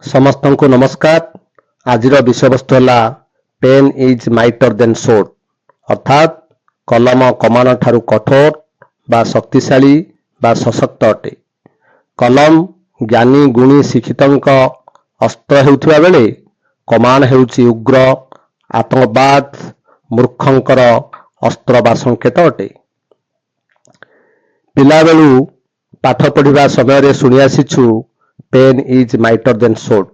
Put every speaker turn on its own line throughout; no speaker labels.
ସମସ୍ତଙ୍କୁ ନମସ୍କାର। ଆଜିର ବିଷୟବସ୍ତୁ ହେଲା ପେନ୍ ଇଜ୍ ମାଇଟର ଦେନ୍ ସୋର୍ଡ, ଅର୍ଥାତ୍ କଲମ କମାଣ ଠାରୁ କଠୋର ବା ଶକ୍ତିଶାଳୀ ବା ସଶକ୍ତ ଅଟେ। କଲମ ଜ୍ଞାନୀ ଗୁଣୀ ଶିକ୍ଷିତଙ୍କ ଅସ୍ତ୍ର ହେଉଥିବା ବେଳେ କମାଣ ହେଉଛି ଉଗ୍ର ଆତଙ୍କବାଦ ମୂର୍ଖଙ୍କର ଅସ୍ତ୍ର ବା ସଂକେତ ଅଟେ। ପିଲାବେଳୁ ପାଠ ପଢିବା ସମୟରେ ଶୁଣି ଆସିଛୁ ପେନ୍ ଇଜ୍ ମାଇଟର ଦେନ୍ ସୋର୍ଡ,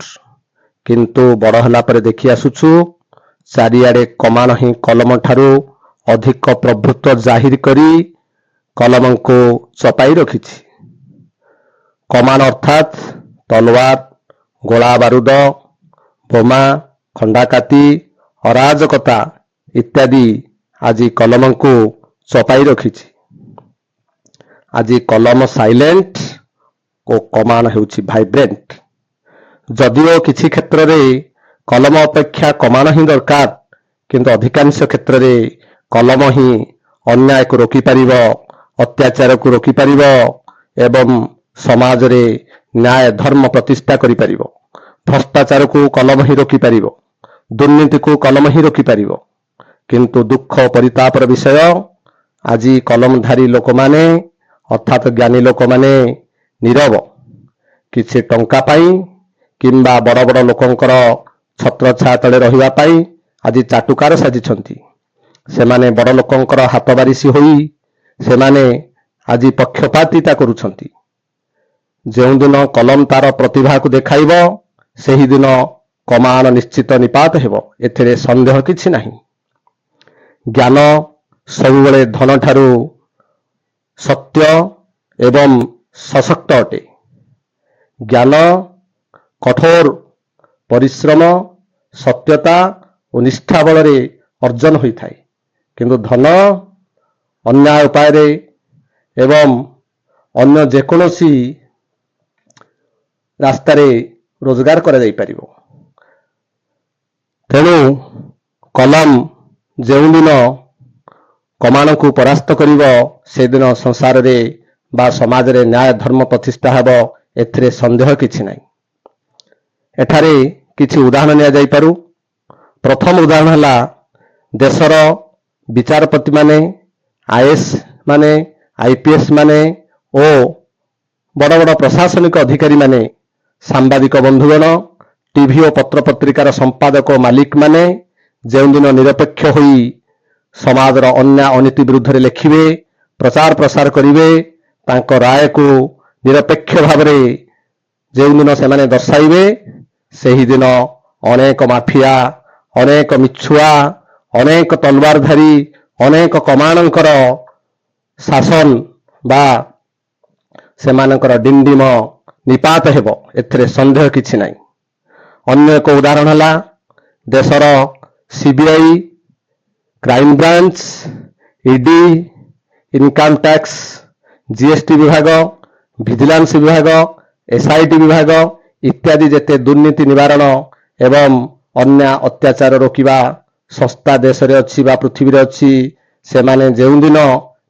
କିନ୍ତୁ ବଡ଼ ହେଲା ପରେ ଦେଖି ଆସୁଛୁ ଚାରିଆଡେ କମାଣ ହିଁ କଲମ ଠାରୁ ଅଧିକ ପ୍ରଭୁତ୍ୱ ଜାହିର କରି କଲମକୁ ଚପାଇ ରଖିଛି। କମାଣ ଅର୍ଥାତ୍ ତଲୱାର, ଗୋଳା ବାରୁଦ, ବୋମା, ଖଣ୍ଡାକାତି, ଅରାଜକତା ଇତ୍ୟାଦି ଆଜି କଲମକୁ ଚପାଇ ରଖିଛି। ଆଜି କଲମ ସାଇଲେଣ୍ଟ ଓ କମାଣ ହେଉଛି ଭାଇବ୍ରେଣ୍ଟ। ଯଦିଓ କିଛି କ୍ଷେତ୍ରରେ କଲମ ଅପେକ୍ଷା କମାଣ ହିଁ ଦରକାର, କିନ୍ତୁ ଅଧିକାଂଶ କ୍ଷେତ୍ରରେ କଲମ ହିଁ ଅନ୍ୟାୟକୁ ରୋକିପାରିବ, ଅତ୍ୟାଚାରକୁ ରୋକିପାରିବ ଏବଂ ସମାଜରେ ନ୍ୟାୟ ଧର୍ମ ପ୍ରତିଷ୍ଠା କରିପାରିବ। ଭ୍ରଷ୍ଟାଚାରକୁ କଲମ ହିଁ ରୋକିପାରିବ, ଦୁର୍ନୀତିକୁ କଲମ ହିଁ ରୋକିପାରିବ। କିନ୍ତୁ ଦୁଃଖ ପରିତାପର ବିଷୟ, ଆଜି କଲମଧାରୀ ଲୋକମାନେ ଅର୍ଥାତ୍ ଜ୍ଞାନୀ ଲୋକମାନେ ନୀରବ। କିଛି ଟଙ୍କା ପାଇଁ କିମ୍ବା ବଡ଼ ବଡ଼ ଲୋକଙ୍କର ଛତ୍ରଛାୟା ତଳେ ରହିବା ପାଇଁ ଆଜି ଚାଟୁକାର ସାଜିଛନ୍ତି। ସେମାନେ ବଡ଼ ଲୋକଙ୍କର ହାତ ବାରିସି ହୋଇ ସେମାନେ ଆଜି ପକ୍ଷପାତିତା କରୁଛନ୍ତି। ଯେଉଁଦିନ କଲମ ତାର ପ୍ରତିଭାକୁ ଦେଖାଇବ, ସେହିଦିନ କମାଣ ନିଶ୍ଚିତ ନିପାତ ହେବ, ଏଥିରେ ସନ୍ଦେହ କିଛି ନାହିଁ। ଜ୍ଞାନ ସବୁବେଳେ ଧନଠାରୁ ସତ୍ୟ ଏବଂ ସଶକ୍ତ ଅଟେ। ଜ୍ଞାନ କଠୋର ପରିଶ୍ରମ, ସତ୍ୟତା ଓ ନିଷ୍ଠା ବଳରେ ଅର୍ଜନ ହୋଇଥାଏ, କିନ୍ତୁ ଧନ ଅନ୍ୟାୟ ଉପାୟରେ ଏବଂ ଅନ୍ୟ ଯେକୌଣସି ରାସ୍ତାରେ ରୋଜଗାର କରାଯାଇପାରିବ। ତେଣୁ କଲମ ଯେଉଁଦିନ କମାଣକୁ ପରାସ୍ତ କରିବ, ସେଦିନ ସଂସାରରେ ବା ସମାଜରେ ନ୍ୟାୟ ଧର୍ମ ପ୍ରତିଷ୍ଠା ହେବ, ଏଥିରେ ସନ୍ଦେହ କିଛି ନାହିଁ। ଏଠାରେ କିଛି ଉଦାହରଣ ନିଆଯାଇପାରୁ। ପ୍ରଥମ ଉଦାହରଣ ହେଲା ଦେଶର ବିଚାରପତି ମାନେ, ଆଇଏଏସ୍ ମାନେ, ଆଇପିଏସ୍ ମାନେ ଓ ବଡ଼ ବଡ଼ ପ୍ରଶାସନିକ ଅଧିକାରୀ ମାନେ, ସାମ୍ବାଦିକ ବନ୍ଧୁଗଣ, ଟିଭି ଓ ପତ୍ରପତ୍ରିକାର ସମ୍ପାଦକ ଓ ମାଲିକ ମାନେ ଯେଉଁଦିନ ନିରପେକ୍ଷ ହୋଇ ସମାଜର ଅନ୍ୟାୟ ଅନୀତି ବିରୁଦ୍ଧରେ ଲେଖିବେ, ପ୍ରଚାର ପ୍ରସାର କରିବେ, ତାଙ୍କ ରାୟକୁ ନିରପେକ୍ଷ ଭାବରେ ଯେଉଁଦିନ ସେମାନେ ଦର୍ଶାଇବେ, ସେହିଦିନ ଅନେକ ମାଫିଆ, ଅନେକ ମିଛୁଆ, ଅନେକ ତଲୱାରଧାରୀ, ଅନେକ କମାଣଙ୍କର ଶାସନ ବା ସେମାନଙ୍କର ଡିଣ୍ଡିମ ନିପାତ ହେବ, ଏଥିରେ ସନ୍ଦେହ କିଛି ନାହିଁ। ଅନ୍ୟ ଏକ ଉଦାହରଣ ହେଲା ଦେଶର CBI, crime branch, ED, income tax, GST ବିଭାଗ, ଭିଜିଲାନ୍ସ ବିଭାଗ, ଏସଆଇଟି ବିଭାଗ ଇତ୍ୟାଦି ଯେତେ ଦୁର୍ନୀତି ନିବାରଣ ଏବଂ ଅନ୍ୟାୟ ଅତ୍ୟାଚାର ରୋକିବା ସଂସ୍ଥା ଦେଶରେ ଅଛି ବା ପୃଥିବୀରେ ଅଛି, ସେମାନେ ଯେଉଁଦିନ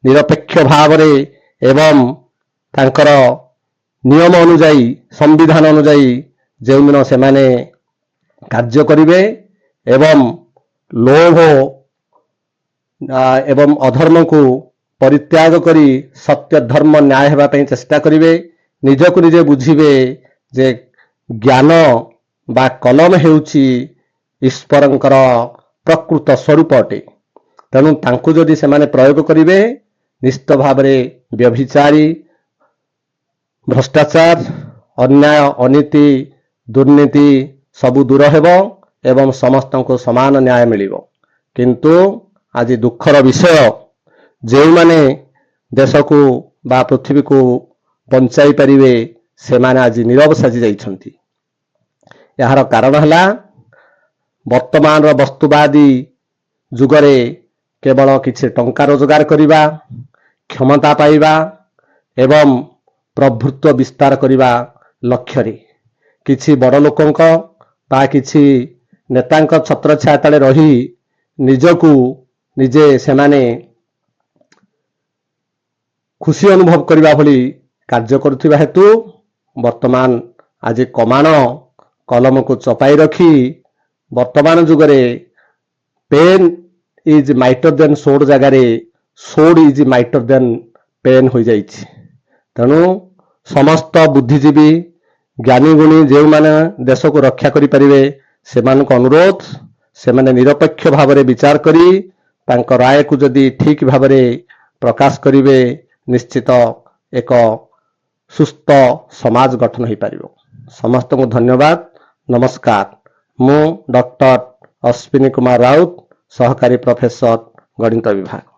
ନିରପେକ୍ଷ ଭାବରେ ଏବଂ ତାଙ୍କର ନିୟମ ଅନୁଯାୟୀ, ସମ୍ବିଧାନ ଅନୁଯାୟୀ ଯେଉଁଦିନ ସେମାନେ କାର୍ଯ୍ୟ କରିବେ ଏବଂ ଲୋଭ ଏବଂ ଅଧର୍ମକୁ ପରିତ୍ୟାଗ କରି ସତ୍ୟ ଧର୍ମ ନ୍ୟାୟ ହେବା ପାଇଁ ଚେଷ୍ଟା କରିବେ, ନିଜକୁ ନିଜେ ବୁଝିବେ ଯେ ଜ୍ଞାନ ବା କଲମ ହେଉଛି ଈଶ୍ୱରଙ୍କର ପ୍ରକୃତ ସ୍ୱରୂପ ଅଟେ। ତେଣୁ ତାଙ୍କୁ ଯଦି ସେମାନେ ପ୍ରୟୋଗ କରିବେ, ନିଶ୍ଚିତ ଭାବରେ ବ୍ୟଭିଚାରୀ, ଭ୍ରଷ୍ଟାଚାର, ଅନ୍ୟାୟ ଅନୀତି, ଦୁର୍ନୀତି ସବୁ ଦୂର ହେବ ଏବଂ ସମସ୍ତଙ୍କୁ ସମାନ ନ୍ୟାୟ ମିଳିବ। କିନ୍ତୁ ଆଜି ଦୁଃଖର ବିଷୟ, ଯେଉଁମାନେ ଦେଶକୁ ବା ପୃଥିବୀକୁ ବଞ୍ଚାଇ ପାରିବେ, ସେମାନେ ଆଜି ନୀରବ ସାଜି ଯାଇଛନ୍ତି। ଏହାର କାରଣ ହେଲା ବର୍ତ୍ତମାନର ବସ୍ତୁବାଦୀ ଯୁଗରେ କେବଳ କିଛି ଟଙ୍କା ରୋଜଗାର କରିବା, କ୍ଷମତା ପାଇବା ଏବଂ ପ୍ରଭୁତ୍ୱ ବିସ୍ତାର କରିବା ଲକ୍ଷ୍ୟରେ କିଛି ବଡ଼ ଲୋକଙ୍କ ବା କିଛି ନେତାଙ୍କ ଛତ୍ରଛାୟା ତଳେ ରହି ନିଜକୁ ନିଜେ ସେମାନେ ଖୁସି ଅନୁଭବ କରିବା ଭଳି କାର୍ଯ୍ୟ କରୁଥିବା ହେତୁ ବର୍ତ୍ତମାନ ଆଜି କମାଣ କଲମକୁ ଚପାଇ ରଖି ବର୍ତ୍ତମାନ ଯୁଗରେ ପେନ୍ ଇଜ୍ ମାଇଟର ଦେନ୍ ସୋଡ୍ ଜାଗାରେ ସୋଡ୍ ଇଜ୍ ମାଇଟର ଦେନ୍ ପେନ୍ ହୋଇଯାଇଛି। ତେଣୁ ସମସ୍ତ ବୁଦ୍ଧିଜୀବୀ ଜ୍ଞାନୀ ଗୁଣୀ ଯେଉଁମାନେ ଦେଶକୁ ରକ୍ଷା କରିପାରିବେ ସେମାନଙ୍କୁ ଅନୁରୋଧ, ସେମାନେ ନିରପେକ୍ଷ ଭାବରେ ବିଚାର କରି ତାଙ୍କ ରାୟକୁ ଯଦି ଠିକ୍ ଭାବରେ ପ୍ରକାଶ କରିବେ ନିଶ୍ଚିତ ଏକ ସୁସ୍ଥ ସମାଜ ଗଠନ ହୋଇପାରିବ। ସମସ୍ତଙ୍କୁ ଧନ୍ୟବାଦ, ନମସ୍କାର। ମୁଁ ଡକ୍ଟର ଅଶ୍ୱିନୀ କୁମାର ରାଉତ, ସହକାରୀ ପ୍ରଫେସର ଗଣିତ ବିଭାଗ।